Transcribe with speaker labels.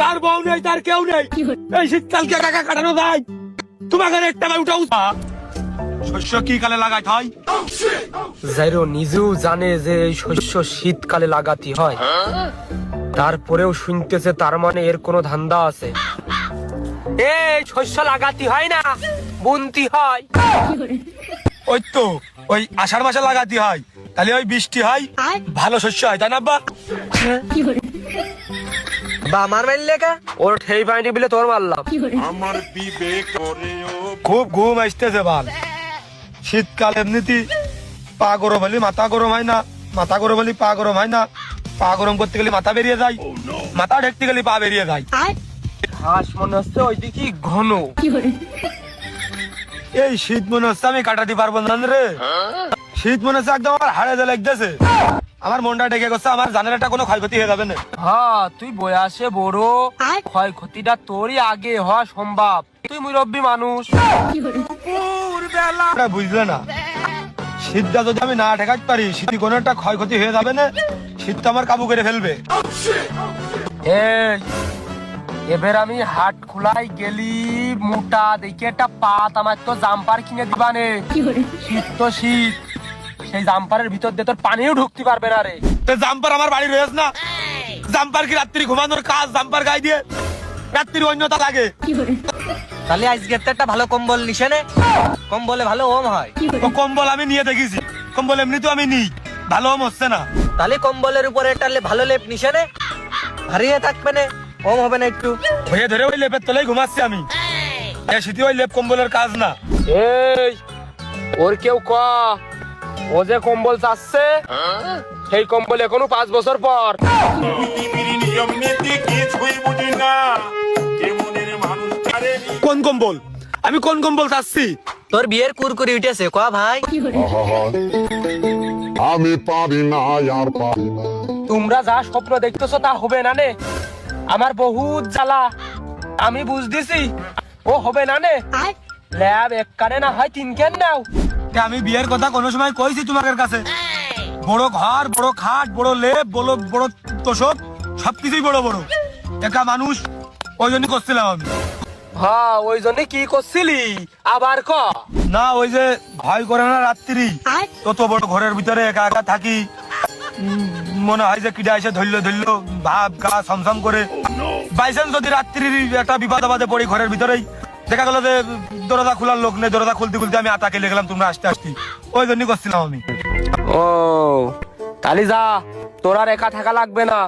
Speaker 1: তার বউ নেই, তার কেউ নেই, এই শীতকালকে কাকা কাটানো যায়? তোমাকে একটা উঠাও। শস্য কি কালে লাগাইতে হয়?
Speaker 2: জাইরো নিজেও জানে যে এই শস্য শীতকালে লাগাতে হয়, তারপরেও শুনতেছে তার মানে এর কোনো ধান্দা আছে। এই শস্য লাগাতে হয় না, বুনতি হয়।
Speaker 1: ওই তো ওই আষাঢ় মাসে লাগাতে হয়, তাহলে ওই বৃষ্টি হয়, ভালো শস্য হয়, তাই না আব্বা?
Speaker 2: বা আমার মারলে কা? ওর ঠেই পাইনি বলে তোর মারলাম।
Speaker 3: আমার বিবেক করেও
Speaker 1: খুব ঘুম আসতেছে বাল। শীতকাল এমনিতে পা গরম হলে মাথা গরম হয় না, মাথা গরম হলে পা গরম হয় না, পা গরম করতে গেলে মাথা বেরিয়ে যায়, মাথা ঢেকতে গেলে পা বেরিয়ে যায়।
Speaker 2: ঘাস মনে হচ্ছে ওইদিকে ঘন।
Speaker 1: এই শীত মনে হচ্ছে আমি কাটাতে পারবো না রে। শীত মনে হচ্ছে একদম আমার হাড়ে জ্বালা লাগতেছে, আমার মনটা ডেকে গেছে, আমার জানালাটা কোনো ক্ষয়ক্ষতি হয়ে যাবে না।
Speaker 2: হ্যাঁ তুই বয়সে বড়, ক্ষয়ক্ষতিটা তোরই আগে হওয়া সম্ভব। তুই মুরব্বী মানুষ।
Speaker 1: ওরা বুঝলে না, শীতটা যদি আমি না ঠেকাতে পারি, শীত কোনো একটা ক্ষয়ক্ষতি হয়ে যাবে না, শীতটা আমার কাবু করে ফেলবে।
Speaker 2: এই এবার আমি হাট খোলাই গেলি মোটা দেখে একটা পাত আমার তো জাম্পার কিনে দিবানে। শীত তো শীত, সেই জাম্পারের ভিতর দিয়ে তোর পানিও ঢুকতে পারবে না রে।
Speaker 1: তো জাম্পার আমার বাড়ি রয়েছে না, জাম্পার কি রাত্রি ঘুমানোর কাজ? জাম্পার গায়ে দিয়ে রাত্রির অন্যতা লাগে।
Speaker 4: তাহলে আজকে একটা ভালো কম্বল নিছে নে, কম্বলে ভালো ওম হয়।
Speaker 1: ও কম্বল আমি নিয়ে দেখেছি, কম্বল এমনি তো আমি নিই, ভালো হচ্ছে না।
Speaker 4: তাহলে কম্বলের উপরে একটা ভালো লেপ নিছে নে, হারিয়ে থাকবে না, ওম হবে না একটু।
Speaker 1: হয়ে ধরে ওই লেপের তলেই ঘুমাচ্ছি আমি। এই শীতে ওই লেপ কম্বলের কাজ না।
Speaker 2: এই ওর কেউ ক, ও যে কম্বল চাচ্ছে সেই কম্বল এখনো 5 বছর পর।
Speaker 3: পৃথিবীর নিয়ম নীতি কিছুই বুঝি না, কেমনের মানুষ আরে
Speaker 1: কোন কম্বল? আমি কোন কম্বল চাচ্ছি?
Speaker 4: তোর বিয়ের কুরকুরি উঠেছে ক ভাই।
Speaker 5: আমি পারি না আর পারি না।
Speaker 2: তোমরা যা স্বপ্ন দেখতেছো তা হবে না নে, আমার বহুত জ্বালা আমি বুঝতেছি, ও হবে না নে। ল্যাব এক কানে না হয় 3 কেন নাও।
Speaker 1: এ আমি বিয়ের কথা কোনো সময় কইছি তোমাদের কাছে? বড় ঘর, বড় খাট, বড় লেপ, বড় বড় তোষক, সবকিছুই বড় বড়। একা মানুষ, ওই জন্য করছিলাম আমি।
Speaker 2: হ্যাঁ ওই জন্য কি করছিলি আবার ক।
Speaker 1: না ওই যে ভয় করে না রাত্রি, তত বড় ঘরের ভিতরে একা একা থাকি, মনে হয় যে কিডা এসে ধরলো ভাব গা ছমছম করে। বাইচান্স যদি রাত্রির একটা বিপদ আপদে পড়ি ঘরের ভিতরেই, দেখা গেল যে দরজা খোলার লোক নেই, দরজা খুলতে খুলতে আমি আতা কেলে গেলাম, তোমরা আসতে আসতে, ওই জন্য করছিলাম আমি।
Speaker 2: ও তাহলে যা, তোর আর একা থাকা লাগবে না,